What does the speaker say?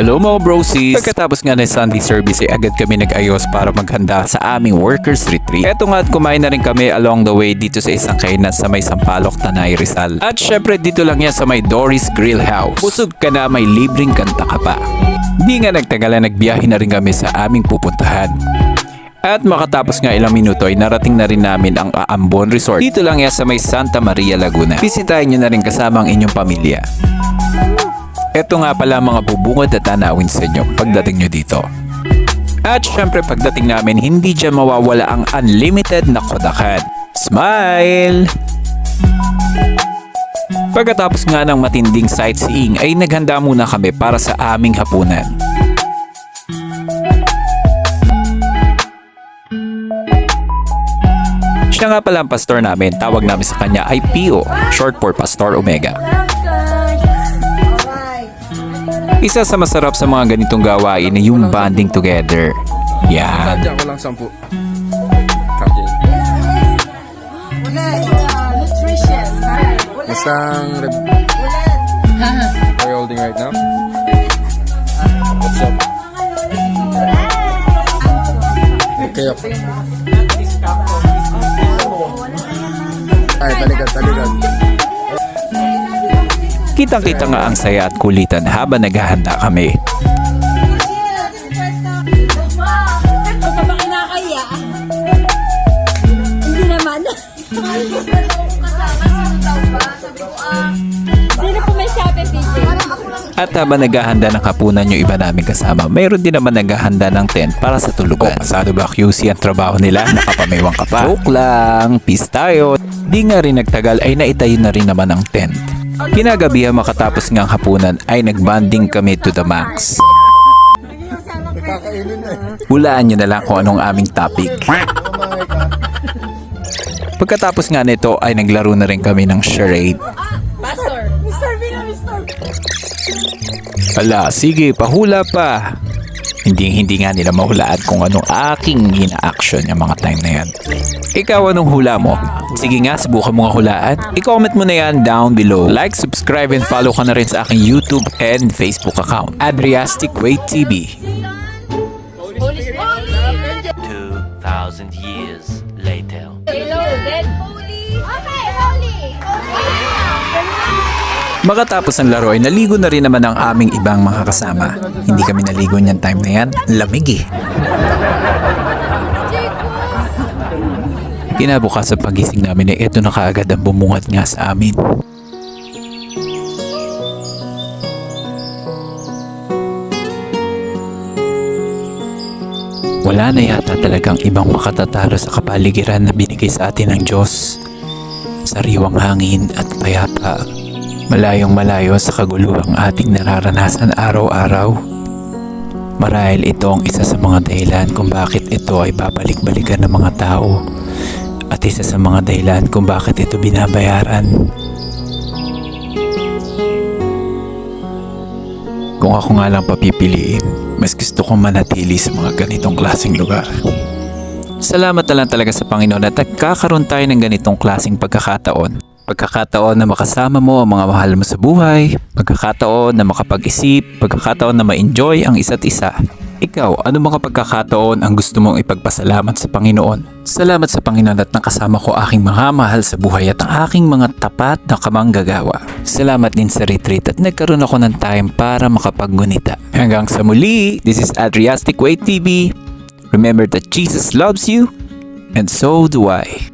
Hello mga brosis! Pagkatapos nga ng Sunday service ay agad kami nag-ayos para maghanda sa aming workers retreat. Eto nga at kumain na rin kami along the way dito sa isang kainan sa may Sampaloc, Tanay, Rizal. At syempre dito lang yan sa may Doris Grill House. Busog ka na, may libreng kanta ka pa. Di nga nagtagalan, nagbiyahe na rin kami sa aming pupuntahan. At makatapos nga ilang minuto ay narating na rin namin ang Aambon Resort. Dito lang yan sa may Santa Maria, Laguna. Bisitahin nyo na rin kasama ang inyong pamilya. Ito nga pala mga bubungad at tanawin sa inyo pagdating nyo dito. At syempre pagdating namin, hindi dyan mawawala ang unlimited na kodakan. Smile! Pagkatapos nga ng matinding sightseeing ay naghanda muna kami para sa aming hapunan. Siya nga pala ang pastor namin, tawag namin sa kanya ay Pio, short for Pastor Omega. Isa sa masarap sa mga ganitong gawain ay yung bonding together. Yan. Kanya ko lang 10. Nutritious. Masang Are you holding right now? What's up? Okay up. Ay, taligad. Kitang-kita nga ang saya at kulitan habang naghahanda kami. Huwag ka ba kinakaya? Hindi naman. Sino po may sabi, PJ? At habang naghahanda ng hapunan yung iba namin kasama, mayroon din naman naghahanda ng tent para sa tulugan. Pasado ba QC ang trabaho nila? Nakapamiwang ka pa? Joke lang, peace tayo. Di nga rin nagtagal ay naitayo na rin naman ang tent. Kinagabihan makatapos ngang hapunan ay nagbanding kami to the max. Hulaan nyo na lang kung anong aming topic. Pagkatapos nga nito ay naglaro na rin kami ng charade. Pastor. Mr. Vino, Mr. Ala, sige, pahula pa. Hindi nga nila mahulaan kung anong aking ina-action yung mga time na yan. Ikaw, anong hula mo? Sige nga, subukan mo nga hulaan. I-comment mo na yan down below. Like, subscribe, and follow ka na rin sa aking YouTube and Facebook account, Adriastic Way TV. 2,000 years later. Hello, dead. Holy. Okay, holy. Makatapos ang laro ay naligo na rin naman ang aming ibang mga kasama. Hindi kami naligo niyan time na yan. Lamig eh. Kinabukas sa pagising namin ay eto na kaagad ang bumungad nga sa amin. Wala na yata talagang ibang makatatalo sa kapaligiran na binigay sa atin ng Diyos. Sariwang hangin at payapa. Malayong malayo sa kaguluhang ating nararanasan araw-araw. Marahil ito ang isa sa mga dahilan kung bakit ito ay babalik-balikan ng mga tao. At isa sa mga dahilan kung bakit ito binabayaran. Kung ako nga lang papipiliin, mas gusto kong manatili sa mga ganitong klaseng lugar. Salamat na lang talaga sa Panginoon at nagkakaroon tayo ng ganitong klaseng pagkakataon. Pagkakataon na makasama mo ang mga mahal mo sa buhay, pagkakataon na makapag-isip, pagkakataon na ma-enjoy ang isa't isa. Ikaw, ano mga pagkakataon ang gusto mong ipagpasalamat sa Panginoon? Salamat sa Panginoon at nakasama ko aking mga mahal sa buhay at ang aking mga tapat na kamanggagawa. Salamat din sa retreat at nagkaroon ako ng time para makapaggunita. Hanggang sa muli, this is Adriastic Way TV. Remember that Jesus loves you and so do I.